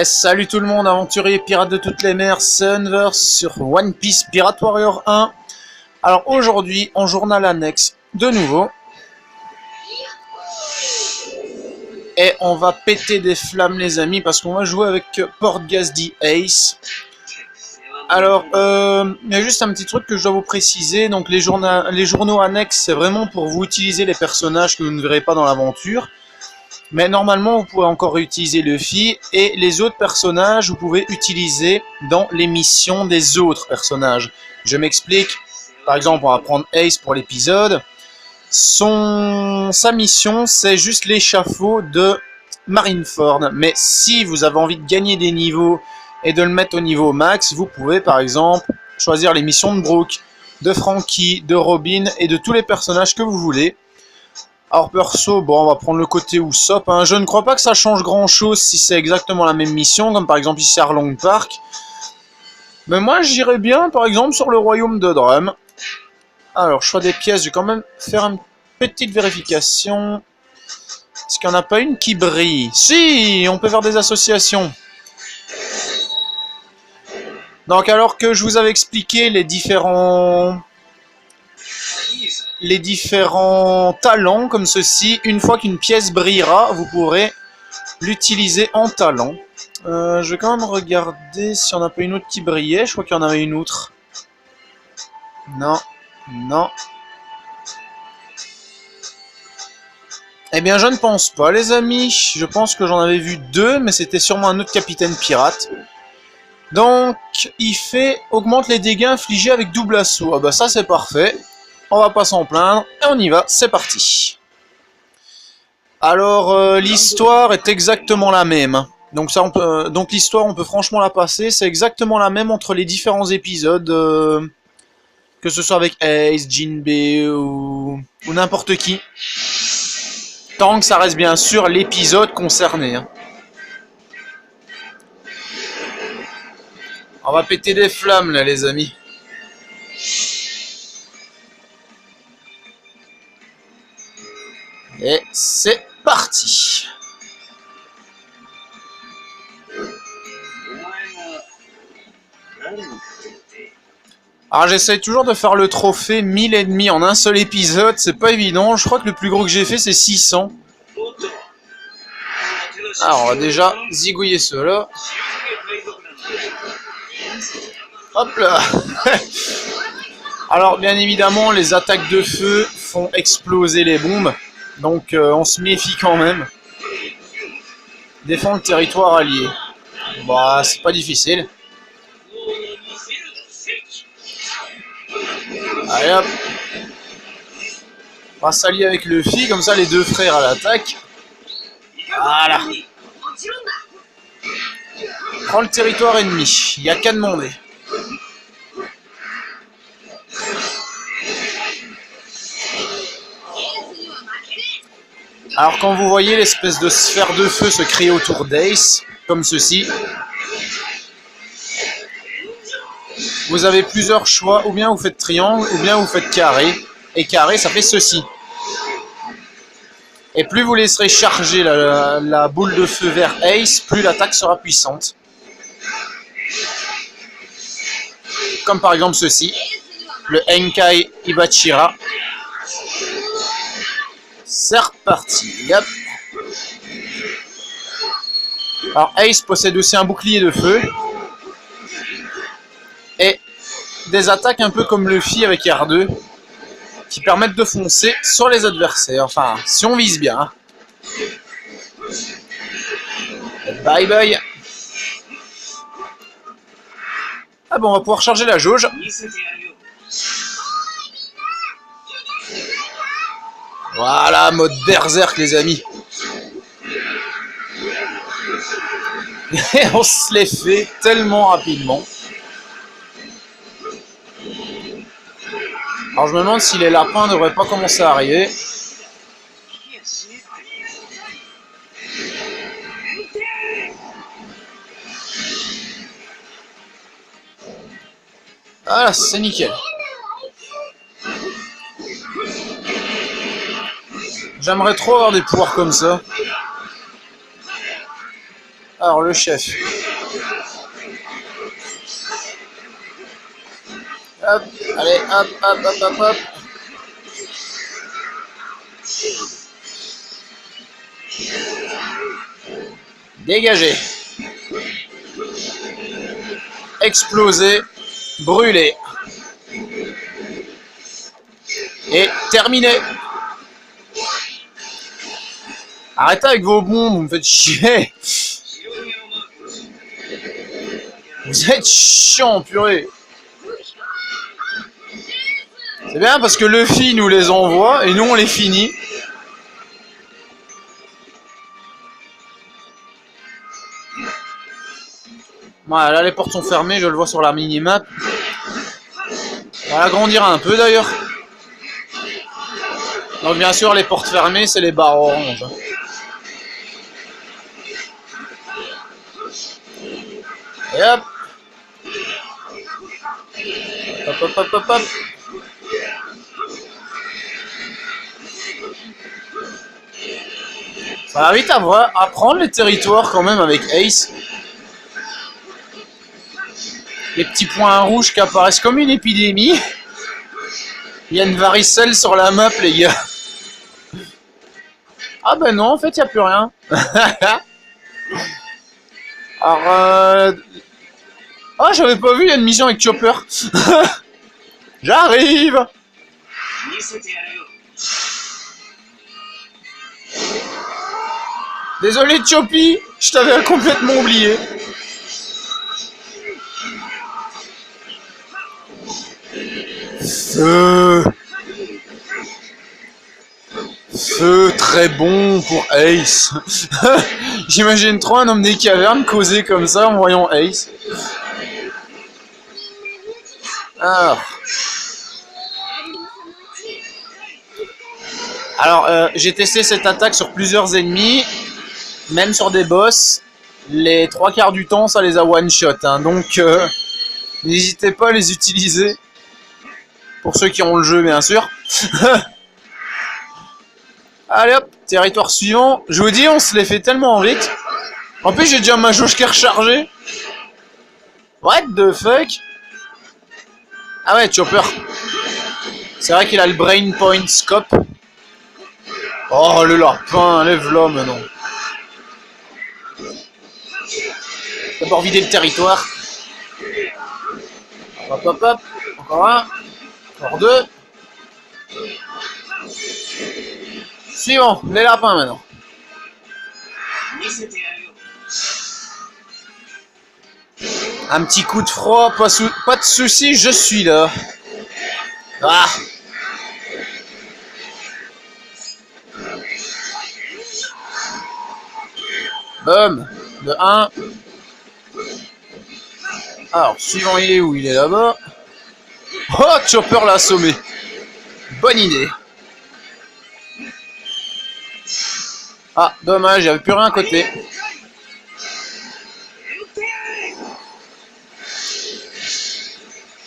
Salut tout le monde, aventuriers pirates de toutes les mers, c'est Unverse sur One Piece Pirate Warrior 1. Alors aujourd'hui, en journal annexe, de nouveau. Et on va péter des flammes les amis, parce qu'on va jouer avec Portgas the Ace. Alors, il y a juste un petit truc que je dois vous préciser. Donc les journaux annexes, c'est vraiment pour vous utiliser les personnages que vous ne verrez pas dans l'aventure. Mais normalement, vous pouvez encore utiliser Luffy et les autres personnages, vous pouvez utiliser dans les missions des autres personnages. Je m'explique. Par exemple, on va prendre Ace pour l'épisode. Sa mission, c'est juste l'échafaud de Marineford. Mais si vous avez envie de gagner des niveaux et de le mettre au niveau max, vous pouvez par exemple choisir les missions de Brook, de Franky, de Robin et de tous les personnages que vous voulez. Alors perso, bon, on va prendre le côté Usopp. Hein. Je ne crois pas que ça change grand chose si c'est exactement la même mission, comme par exemple ici à Arlong Park. Mais moi j'irais bien par exemple sur le royaume de Drum. Alors choix des pièces, je vais quand même faire une petite vérification. Est-ce qu'il n'y en a pas une qui brille? Si, on peut faire des associations. Donc alors que je vous avais expliqué les différents talents comme ceci, une fois qu'une pièce brillera, vous pourrez l'utiliser en talent. Je vais quand même regarder si on n'a pas une autre qui brillait. Je crois qu'il y en avait une autre. Non, non. Eh bien, je ne pense pas, les amis. Je pense que j'en avais vu deux, mais c'était sûrement un autre capitaine pirate. Donc, augmente les dégâts infligés avec double assaut. Ah bah ça, c'est parfait. On va pas s'en plaindre. Et on y va, c'est parti. Alors, l'histoire est exactement la même. Donc l'histoire, on peut franchement la passer. C'est exactement la même entre les différents épisodes. Que ce soit avec Ace, Jinbei ou n'importe qui. Tant que ça reste bien sûr l'épisode concerné. Hein. On va péter des flammes là les amis. Et c'est parti. Alors j'essaye toujours de faire le trophée 1000 ennemis en un seul épisode, c'est pas évident, je crois que le plus gros que j'ai fait c'est 600. Alors on va déjà zigouiller ceux-là. Hop là. Alors bien évidemment les attaques de feu font exploser les bombes, donc on se méfie quand même. Défendre le territoire allié. Bah c'est pas difficile. Allez hop. On va s'allier avec Luffy, comme ça les deux frères à l'attaque. Voilà. Prends le territoire ennemi, il n'y a qu'à demander. Alors quand vous voyez l'espèce de sphère de feu se créer autour d'Ace, comme ceci, vous avez plusieurs choix, ou bien vous faites triangle, ou bien vous faites carré, et carré ça fait ceci. Et plus vous laisserez charger la boule de feu vers Ace, plus l'attaque sera puissante. Comme par exemple ceci, le Enkai Ibachira. C'est reparti. Yep. Alors Ace possède aussi un bouclier de feu. Et des attaques un peu comme Luffy avec R2. Qui permettent de foncer sur les adversaires. Enfin, si on vise bien. Bye bye. Ah bon, on va pouvoir charger la jauge. Voilà, mode berserk les amis. Et on se les fait tellement rapidement. Alors je me demande si les lapins ne devraient pas commencer à arriver. Ah, c'est nickel. J'aimerais trop avoir des pouvoirs comme ça. Alors, le chef. Hop, allez, hop, hop, hop, hop, hop. Dégagez. Exploser. Brûler. Et terminé. Arrêtez avec vos bombes, vous me faites chier. Vous êtes chiant, purée. C'est bien parce que Luffy nous les envoie et nous on les finit. Voilà, là les portes sont fermées, je le vois sur la minimap. On va l'agrandir un peu d'ailleurs. Donc bien sûr les portes fermées c'est les barres oranges. Et hop. Hop hop hop hop hop. Ça va vite à prendre les territoires quand même avec Ace. Les petits points rouges qui apparaissent comme une épidémie. Il y a une varicelle sur la map, les gars. Ah ben non, en fait, il n'y a plus rien. Alors, oh, j'avais pas vu, il y a une mission avec Chopper. J'arrive. Désolé, Choppy, je t'avais complètement oublié. Feu, très bon pour Ace. J'imagine trop un homme des cavernes causer comme ça en voyant Ace. Alors, j'ai testé cette attaque sur plusieurs ennemis, même sur des boss. Les 3/4 du temps, ça les a one-shot. Hein, donc, n'hésitez pas à les utiliser. Pour ceux qui ont le jeu, bien sûr. Allez hop, territoire suivant. Je vous dis, on se les fait tellement vite. En plus, j'ai déjà ma jauge qui est rechargée. What the fuck? Ah ouais, Chopper. C'est vrai qu'il a le Brain Point Scope. Oh, le lapin, lève-la maintenant. D'abord vider le territoire. Hop, hop, hop. Encore un. Encore deux. Suivant, les lapins maintenant. Un petit coup de froid, pas de soucis, je suis là. Ah. Boum, de 1. Alors, suivant, il est où? Il est là-bas. Oh, Chopper l'a assommé. Bonne idée. Ah, dommage, il n'y avait plus rien à côté.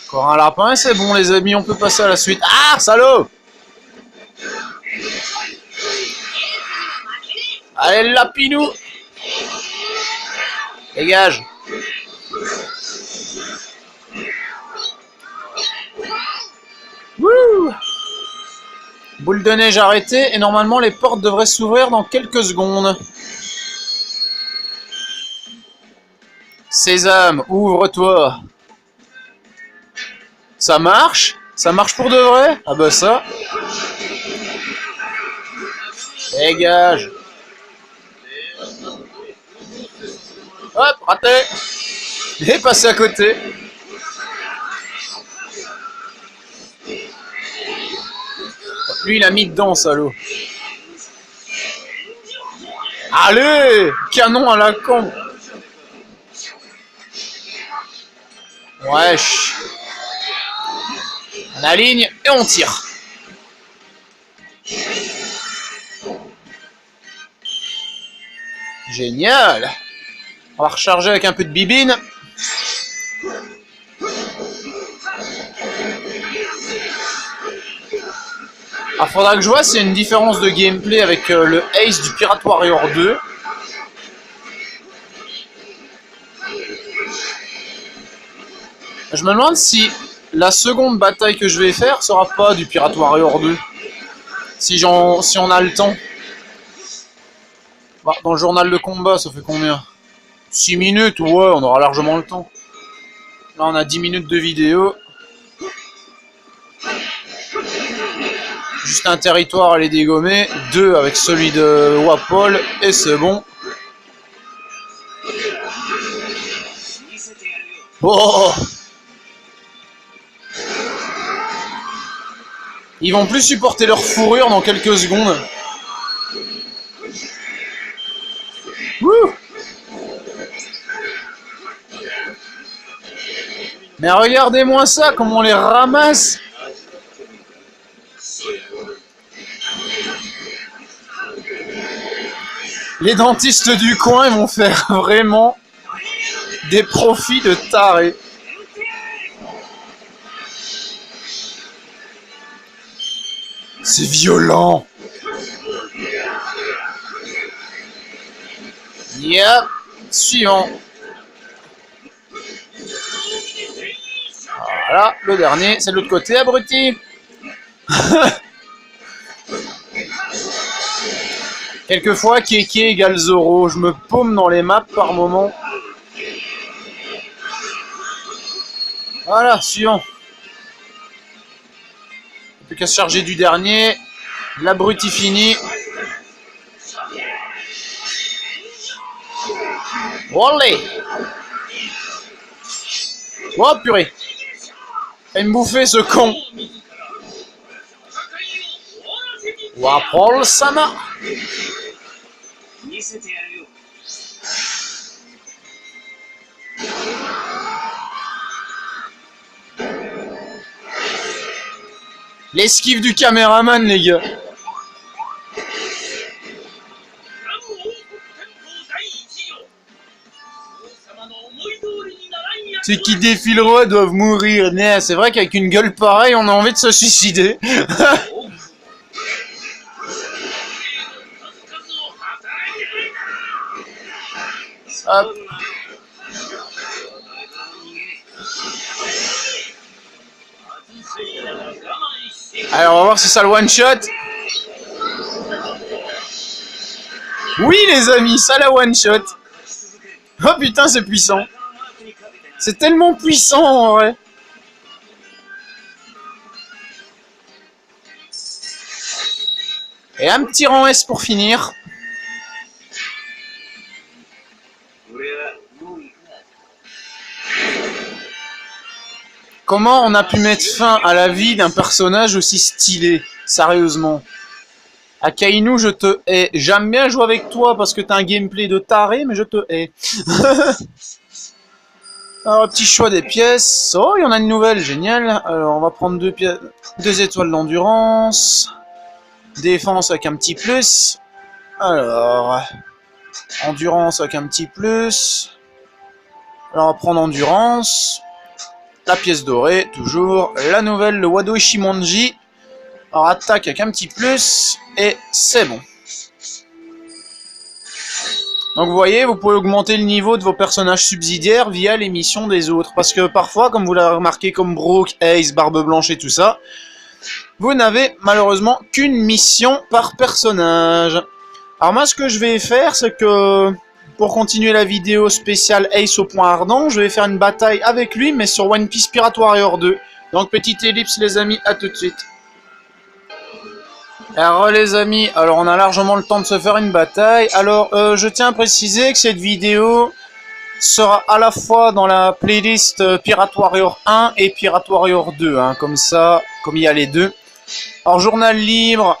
Encore un lapin, c'est bon les amis, on peut passer à la suite. Ah, salaud! Allez, le lapinou! Dégage! Wouh! Boule de neige arrêtée et normalement les portes devraient s'ouvrir dans quelques secondes. Sésame, ouvre-toi. Ça marche? Ça marche pour de vrai? Ah bah ça. Dégage. Hop, raté. Il est passé à côté. Lui, il a mis dedans, salaud. Allez! Canon à la con. Wesh. On aligne et on tire. Génial. On va recharger avec un peu de bibine. Ah, faudra que je vois s'il y a une différence de gameplay avec le Ace du Pirate Warrior 2. Je me demande si la seconde bataille que je vais faire sera pas du Pirate Warrior 2. Si on a le temps. Bah, dans le journal de combat, ça fait combien? 6 minutes? Ouais, on aura largement le temps. Là, on a 10 minutes de vidéo. Juste un territoire à les dégommer. 2 avec celui de Wapol. Et c'est bon. Oh! Ils vont plus supporter leur fourrure dans quelques secondes. Wouh! Mais regardez-moi ça, comment on les ramasse! Les dentistes du coin, ils vont faire vraiment des profits de tarés. C'est violent. Yep. Suivant. Voilà, le dernier, c'est de l'autre côté, abruti. Quelquefois, Keke égale Zoro. Je me paume dans les maps par moment. Voilà, suivant. Plus qu'à se charger du dernier. L'abruti fini. Olé! Oh purée! Il me bouffer ce con! Wapol Sama! L'esquive du caméraman, les gars! Ceux qui défileront doivent mourir. C'est vrai qu'avec une gueule pareille, on a envie de se suicider. Hop. Alors, on va voir si ça le one-shot. Oui, les amis, ça la one-shot. Oh putain, c'est puissant. C'est tellement puissant, en vrai. Et un petit rang S pour finir. Comment on a pu mettre fin à la vie d'un personnage aussi stylé? Sérieusement. Akainu, je te hais. J'aime bien jouer avec toi parce que t'as un gameplay de taré, mais je te hais. Alors, petit choix des pièces. Oh, il y en a une nouvelle, génial. Alors, on va prendre 2 étoiles d'endurance. Défense avec un petit plus. Alors, endurance avec un petit plus. Alors, on va prendre endurance. La pièce dorée, toujours. La nouvelle, le Wado Ishimonji. Alors, attaque avec un petit plus. Et c'est bon. Donc vous voyez, vous pouvez augmenter le niveau de vos personnages subsidiaires via les missions des autres. Parce que parfois, comme vous l'avez remarqué, comme Brook, Ace, Barbe Blanche et tout ça, vous n'avez malheureusement qu'une mission par personnage. Alors moi, ce que je vais faire, c'est que pour continuer la vidéo spéciale Ace au point ardent, je vais faire une bataille avec lui, mais sur One Piece Pirate Warrior 2. Donc petite ellipse les amis, à tout de suite. Alors les amis, alors on a largement le temps de se faire une bataille. Alors je tiens à préciser que cette vidéo sera à la fois dans la playlist Pirate Warrior 1 et Pirate Warrior 2, hein, comme ça, comme il y a les deux. Alors journal libre,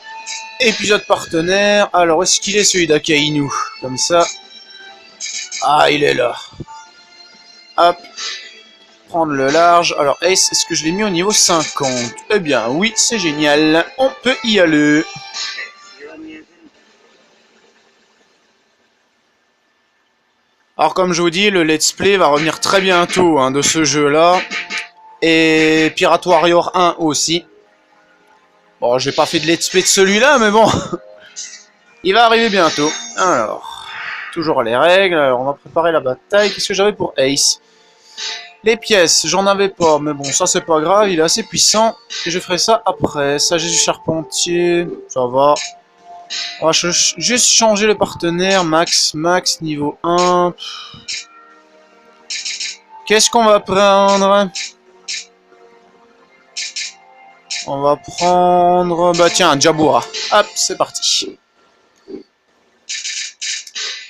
épisode partenaire. Alors est-ce qu'il est celui d'Akainu? Comme ça. Ah, il est là. Hop. Prendre le large. Alors Ace, est-ce que je l'ai mis au niveau 50? Eh bien oui, c'est génial. On peut y aller. Alors comme je vous dis, le let's play va revenir très bientôt hein, de ce jeu-là. Et Pirate Warrior 1 aussi. Bon, j'ai pas fait de let's play de celui-là, mais bon. Il va arriver bientôt. Alors, toujours les règles. Alors, on va préparer la bataille. Qu'est-ce que j'avais pour Ace? Les pièces, j'en avais pas, mais bon, ça c'est pas grave, il est assez puissant. Et je ferai ça après. Sagesse du charpentier, ça va. On va juste changer le partenaire, max, niveau 1. Qu'est-ce qu'on va prendre? On va prendre... Bah tiens, Jabura. Hop, c'est parti.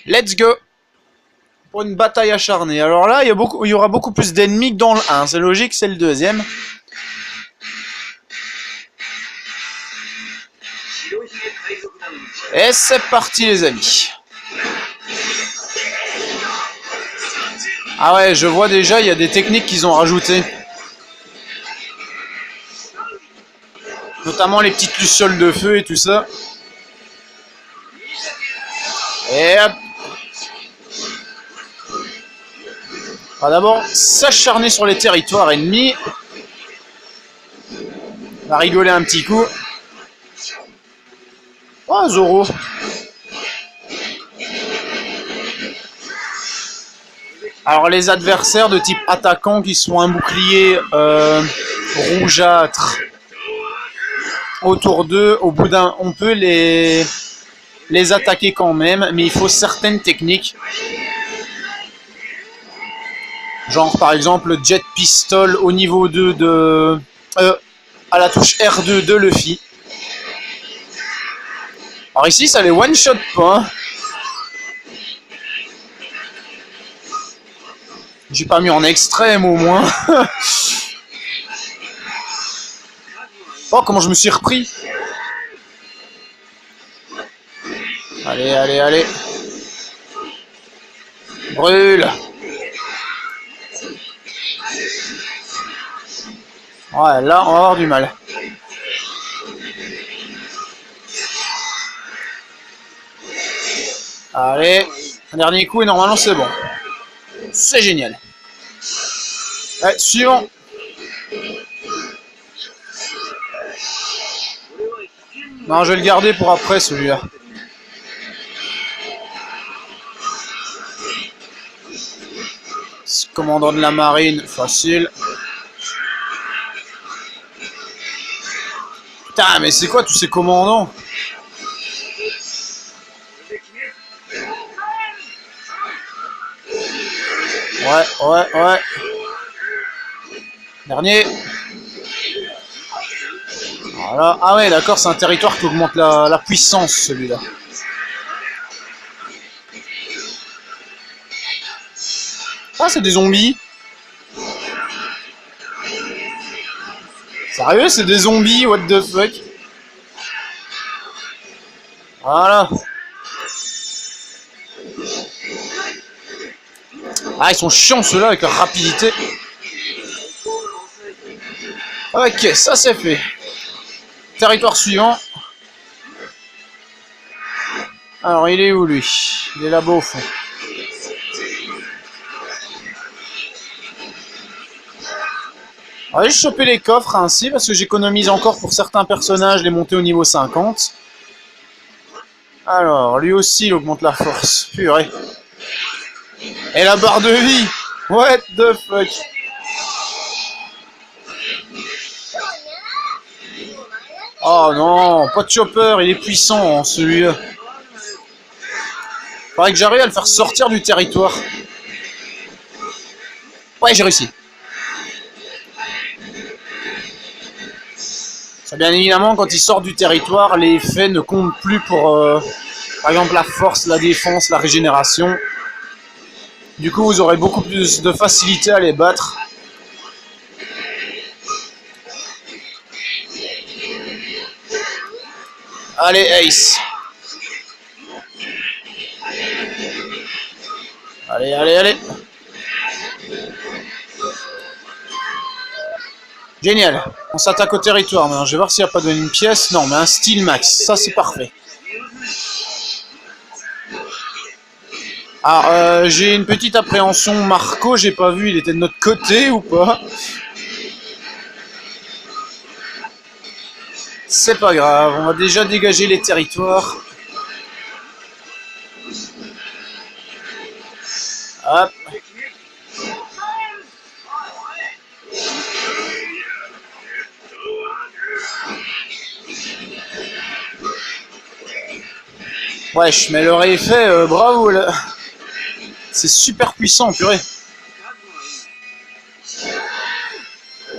Let's go! Pour une bataille acharnée. Alors là, il y aura beaucoup plus d'ennemis que dans le 1. C'est logique, c'est le deuxième. Et c'est parti les amis. Ah ouais, je vois déjà, il y a des techniques qu'ils ont rajoutées. Notamment les petites lucioles de feu et tout ça. Et hop. On va d'abord s'acharner sur les territoires ennemis. On va rigoler un petit coup. Oh, Zoro. Alors les adversaires de type attaquant qui sont un bouclier rougeâtre autour d'eux, au bout d'un, on peut les attaquer quand même, mais il faut certaines techniques. Genre par exemple le jet pistol au niveau 2 de... à la touche R2 de Luffy. Alors ici ça les one shot pas. J'ai pas mis en extrême au moins. Oh comment je me suis repris. Allez, allez, allez. Brûle. Ouais, là, on va avoir du mal. Allez, un dernier coup et normalement c'est bon. C'est génial. Allez, suivant. Non, je vais le garder pour après celui-là. Commandant de la marine, facile. Putain, mais c'est quoi tous ces commandants? Ouais. Dernier. Voilà. Ah ouais, d'accord, c'est un territoire qui augmente la puissance, celui-là. Ah, c'est des zombies. Sérieux, c'est des zombies, what the fuck? Voilà. Ah, ils sont chiants ceux-là avec leur rapidité. Ok, ça c'est fait. Territoire suivant. Alors, il est où lui? Il est là-bas au fond. On va juste choper les coffres ainsi parce que j'économise encore pour certains personnages les monter au niveau 50. Alors, lui aussi il augmente la force. Purée. Et la barre de vie. What the fuck. Oh non, pas de chopper, il est puissant celui-là. Faudrait que j'arrive à le faire sortir du territoire. Ouais, j'ai réussi. Ça, bien évidemment, quand il sort du territoire, les effets ne comptent plus pour, par exemple, la force, la défense, la régénération. Du coup, vous aurez beaucoup plus de facilité à les battre. Allez, Ace. Allez. Génial. On s'attaque au territoire maintenant. Je vais voir s'il n'y a pas une pièce. Non, mais un style max. Ça, c'est parfait. Alors, j'ai une petite appréhension. Marco, j'ai pas vu. Il était de notre côté ou pas? C'est pas grave. On va déjà dégager les territoires. Hop. Wesh, mais le réeffet, bravo là. C'est super puissant, purée.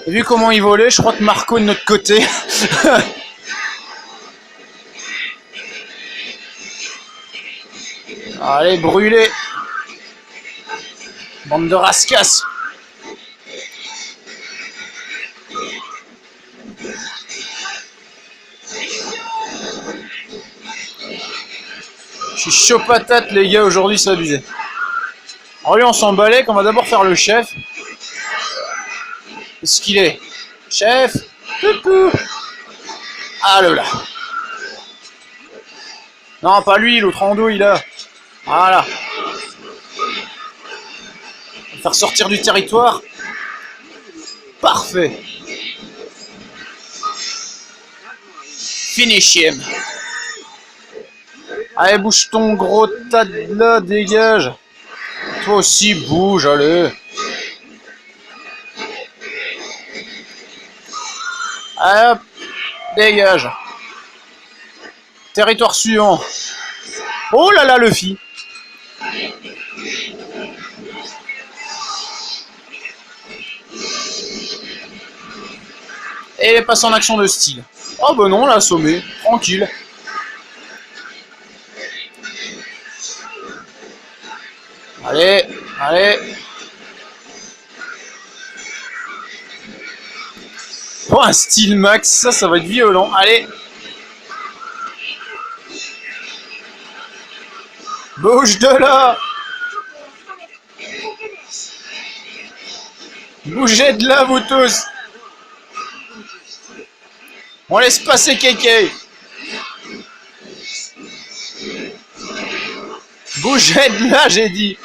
Et vu comment il volait, je crois que Marco est de notre côté. Allez, brûlez. Bande de rascasses. Je suis chaud patate, les gars, aujourd'hui, c'est abusé. Alors lui, on s'en balait qu'on va d'abord faire le chef. Qu'est-ce qu'il est? Chef. Coucou. Ah là là. Non, pas lui, l'autre andouille là. Voilà. On va faire sortir du territoire. Parfait. Finish him. Allez, bouge ton gros tas de là, dégage. Toi aussi, bouge, allez. Allez, hop, dégage. Territoire suivant. Oh là là, Luffy. Et il est passé en action de style. Oh bah non, on l'a assommé. Tranquille. Allez, allez. Oh, un style max, ça va être violent. Allez. Bouge de là. Bougez de là, vous tous. On laisse passer Keke. Bougez de là, j'ai dit.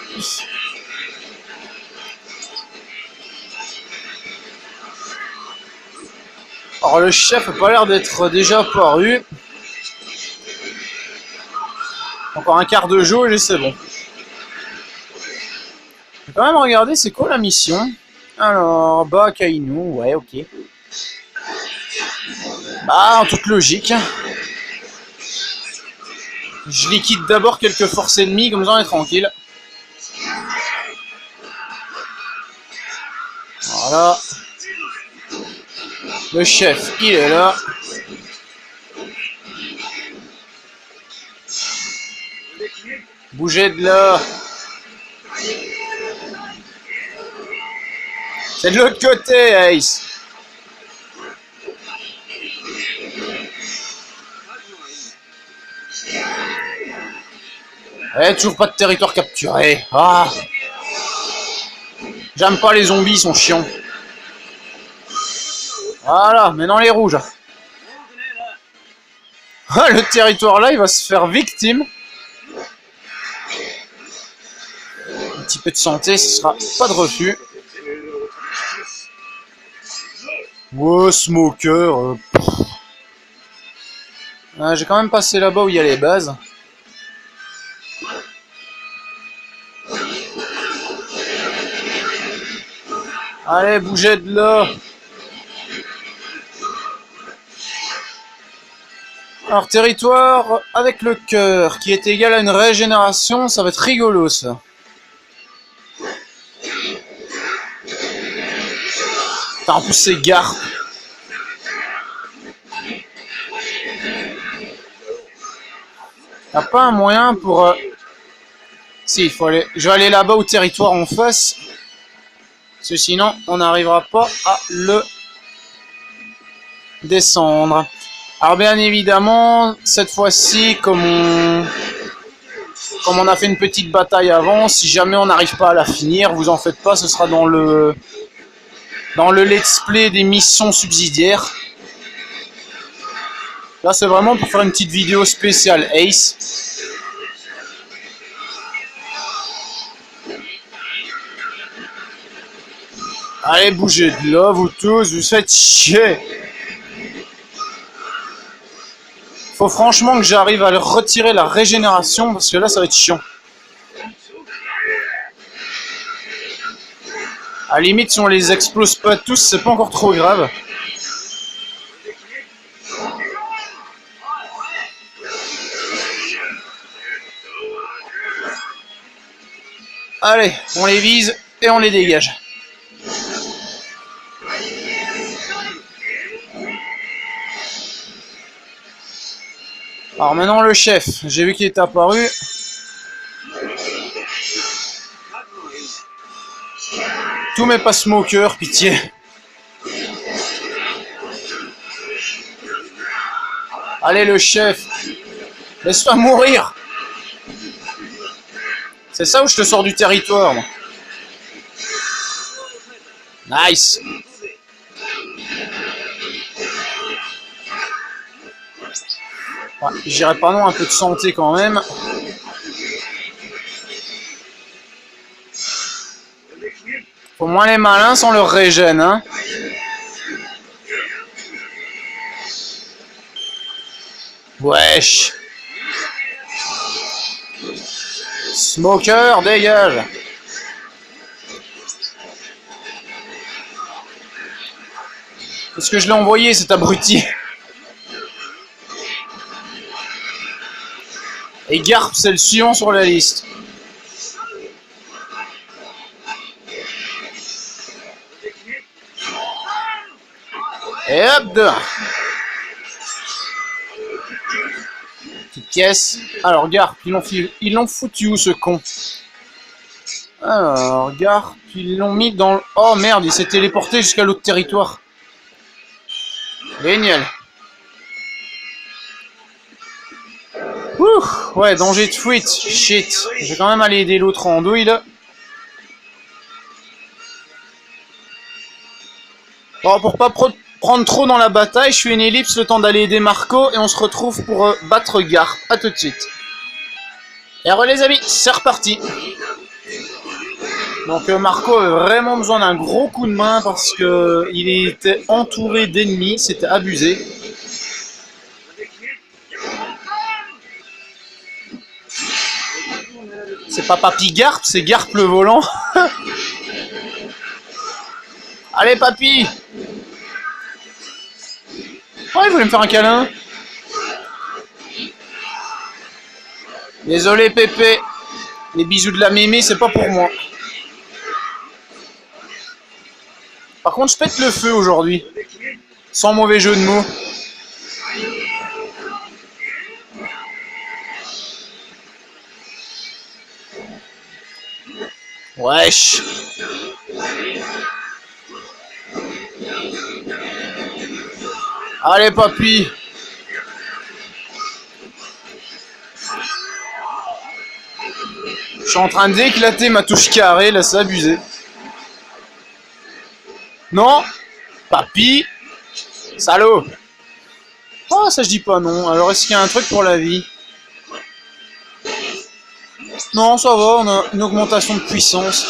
Alors le chef n'a pas l'air d'être déjà apparu. Encore un quart de jauge et c'est bon. Je vais quand même regarder c'est quoi la mission. Alors, bah Kainu, ouais, ok. Bah, en toute logique. Je liquide d'abord quelques forces ennemies, comme ça on est tranquille. Voilà. Le chef, il est là. Bougez de là. C'est de l'autre côté, Ace. Eh, toujours pas de territoire capturé. Ah. J'aime pas les zombies, ils sont chiants. Voilà, maintenant les rouges. Ah, le territoire là, il va se faire victime. Un petit peu de santé, ce sera pas de refus. Ouais, smoker. J'ai quand même passé là-bas où il y a les bases. Allez, bougez de là. Alors, territoire avec le cœur, qui est égal à une régénération, ça va être rigolo, ça. En plus, c'est gare. Y'a pas un moyen pour... Si, il faut aller... Je vais aller là-bas au territoire en face. Parce que sinon, on n'arrivera pas à le descendre. Alors bien évidemment, cette fois-ci, comme on a fait une petite bataille avant, si jamais on n'arrive pas à la finir, vous en faites pas, ce sera dans le let's play des missions subsidiaires. Là, c'est vraiment pour faire une petite vidéo spéciale Ace. Allez, bougez de là, vous tous, vous faites chier. Faut franchement que j'arrive à retirer la régénération, parce que là, ça va être chiant. À la limite, si on les explose pas tous, c'est pas encore trop grave. Allez, on les vise et on les dégage. Alors maintenant le chef, j'ai vu qu'il est apparu. Tout mais pas Smoker, pitié. Allez le chef, laisse-toi mourir. C'est ça où je te sors du territoire, moi. Nice. Ouais, j'irai pas non, un peu de santé quand même. Faut moins les malins sans leur régène, hein. Wesh. Smoker, dégage. Est-ce que je l'ai envoyé, cet abruti? Et Garp, c'est le suivant sur la liste. Et hop, deux. Petite pièce. Alors, Garp, ils l'ont foutu où, ce con? Alors, Garp, ils l'ont mis dans le... Oh merde, il s'est téléporté jusqu'à l'autre territoire. Génial. Ouh, ouais, danger de fuite. Shit. Je vais quand même aller aider l'autre en douille, là. Bon, pour pas prendre trop dans la bataille, je fais une ellipse le temps d'aller aider Marco et on se retrouve pour battre Garp. A tout de suite. Et alors les amis, c'est reparti. Donc Marco avait vraiment besoin d'un gros coup de main parce que il était entouré d'ennemis, c'était abusé. C'est pas Papy Garp, c'est Garp le volant. Allez Papy. Oh, il voulait me faire un câlin. Désolé Pépé. Les bisous de la mémé, c'est pas pour moi. Par contre, je pète le feu aujourd'hui. Sans mauvais jeu de mots. Wesh. Allez Papy. Je suis en train d'éclater ma touche carrée, là c'est abusé. Non. Papy. Salaud. Oh, ça je dis pas non. Alors est-ce qu'il y a un truc pour la vie? Non, ça va, on a une augmentation de puissance.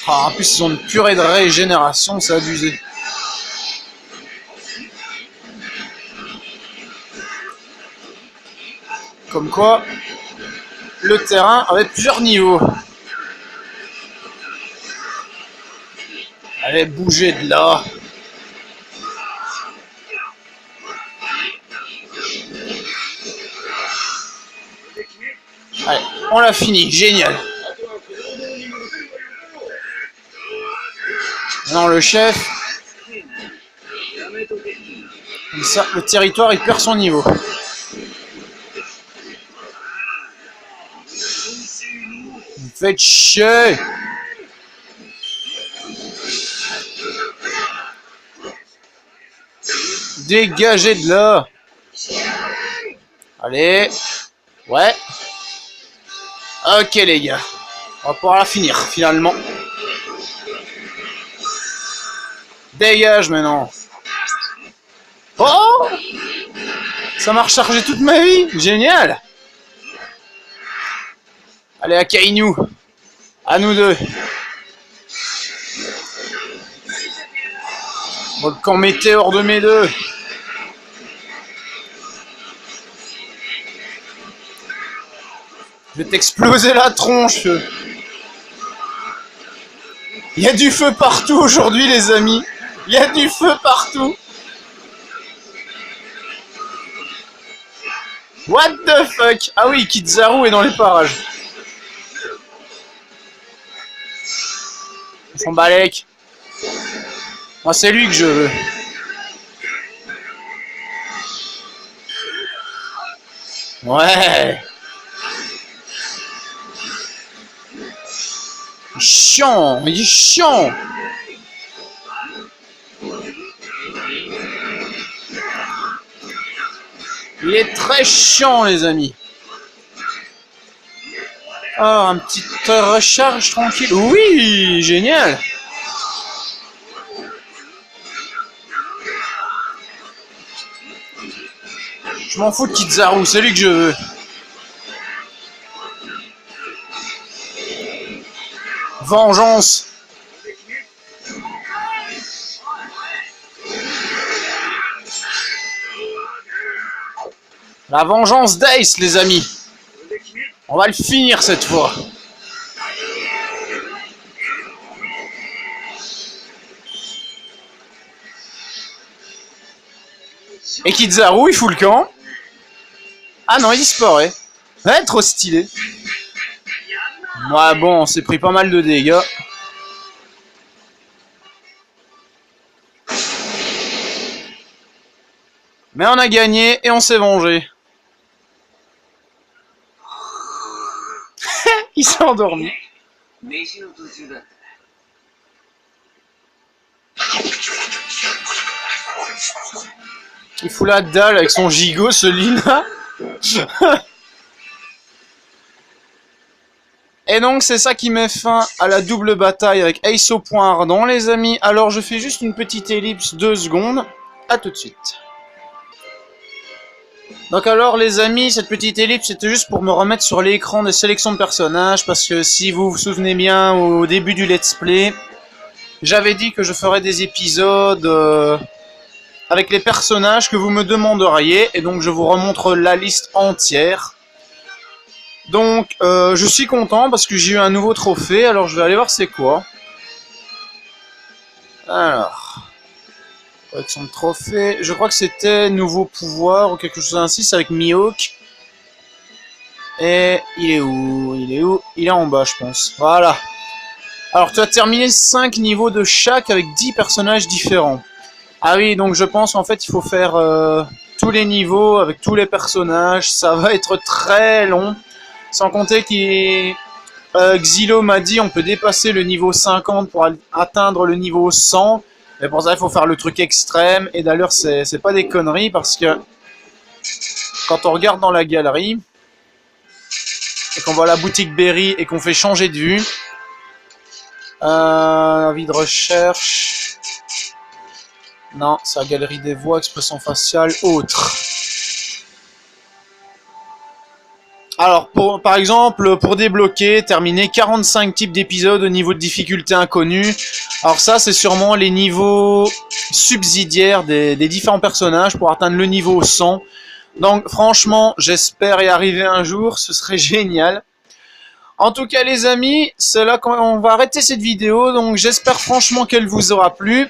Ah, en plus ils ont une purée de régénération, c'est abusé. Comme quoi, le terrain avait plusieurs niveaux. Allez, bougez de là. Allez, on l'a fini, génial. Non, le chef. Comme ça, le territoire, il perd son niveau. Vous faites chier. Dégagez de là. Allez. Ouais. Ok les gars. On va pouvoir la finir finalement. Dégage maintenant. Oh, ça m'a rechargé toute ma vie. Génial. Allez à Kainu. À nous deux. Volcan météore de mes deux. Je vais t'exploser la tronche. Il y a du feu partout aujourd'hui les amis. Il y a du feu partout. What the fuck? Ah oui, Kizaru est dans les parages. On s'en balèque. Moi, c'est lui que je veux. Ouais. Chiant, il est chiant. Il est très chiant, les amis. Ah, un petit recharge tranquille. Oui, génial. Je m'en fous de Kizaru, c'est lui que je veux. Vengeance. La vengeance d'Ace, les amis. On va le finir cette fois. Et Kizaru, il fout le camp. Ah non, il disparaît. Ouais, trop stylé. Ouais, bon, on s'est pris pas mal de dégâts. Mais on a gagné et on s'est vengé. Il s'est endormi. Il fout la dalle avec son gigot, ce Lina. Et donc c'est ça qui met fin à la double bataille avec Ace au point ardent, les amis. Alors je fais juste une petite ellipse, 2 secondes. A tout de suite. Donc alors les amis, cette petite ellipse c'était juste pour me remettre sur l'écran des sélections de personnages, parce que si vous vous souvenez bien au début du let's play, j'avais dit que je ferais des épisodes avec les personnages que vous me demanderiez, et donc je vous remontre la liste entière. Donc je suis content parce que j'ai eu un nouveau trophée, alors je vais aller voir c'est quoi. Alors... Collection de trophées. Je crois que c'était nouveau pouvoir ou quelque chose ainsi. C'est avec Mihawk. Et il est où? Il est où? Il est en bas, je pense. Voilà. Alors, tu as terminé 5 niveaux de chaque avec 10 personnages différents. Ah oui, donc je pense en fait il faut faire tous les niveaux avec tous les personnages. Ça va être très long. Sans compter qu'il... Xylo m'a dit on peut dépasser le niveau 50 pour atteindre le niveau 100. Mais pour ça, il faut faire le truc extrême. Et d'ailleurs, c'est pas des conneries parce que quand on regarde dans la galerie et qu'on voit la boutique Berry et qu'on fait changer de vue, avis de recherche. Non, c'est la galerie des voix, expression faciale, autre. Alors, par exemple, pour débloquer, terminer 45 types d'épisodes au niveau de difficulté inconnu. Alors ça, c'est sûrement les niveaux subsidiaires des différents personnages pour atteindre le niveau 100. Donc, franchement, j'espère y arriver un jour, ce serait génial. En tout cas, les amis, c'est là qu'on va arrêter cette vidéo. Donc, j'espère franchement qu'elle vous aura plu.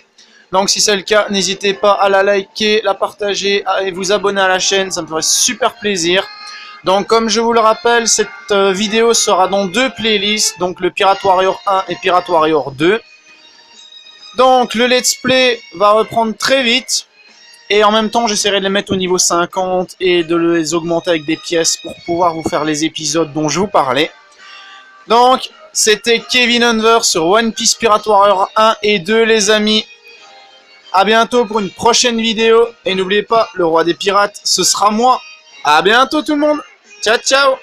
Donc, si c'est le cas, n'hésitez pas à la liker, la partager et vous abonner à la chaîne, ça me ferait super plaisir. Donc comme je vous le rappelle, cette vidéo sera dans 2 playlists, donc le Pirate Warrior 1 et Pirate Warrior 2. Donc le let's play va reprendre très vite, et en même temps j'essaierai de les mettre au niveau 50 et de les augmenter avec des pièces pour pouvoir vous faire les épisodes dont je vous parlais. Donc c'était Kevin Unver sur One Piece Pirate Warrior 1 et 2 les amis. A bientôt pour une prochaine vidéo, et n'oubliez pas, le roi des pirates, ce sera moi. A bientôt tout le monde. Ciao, ciao!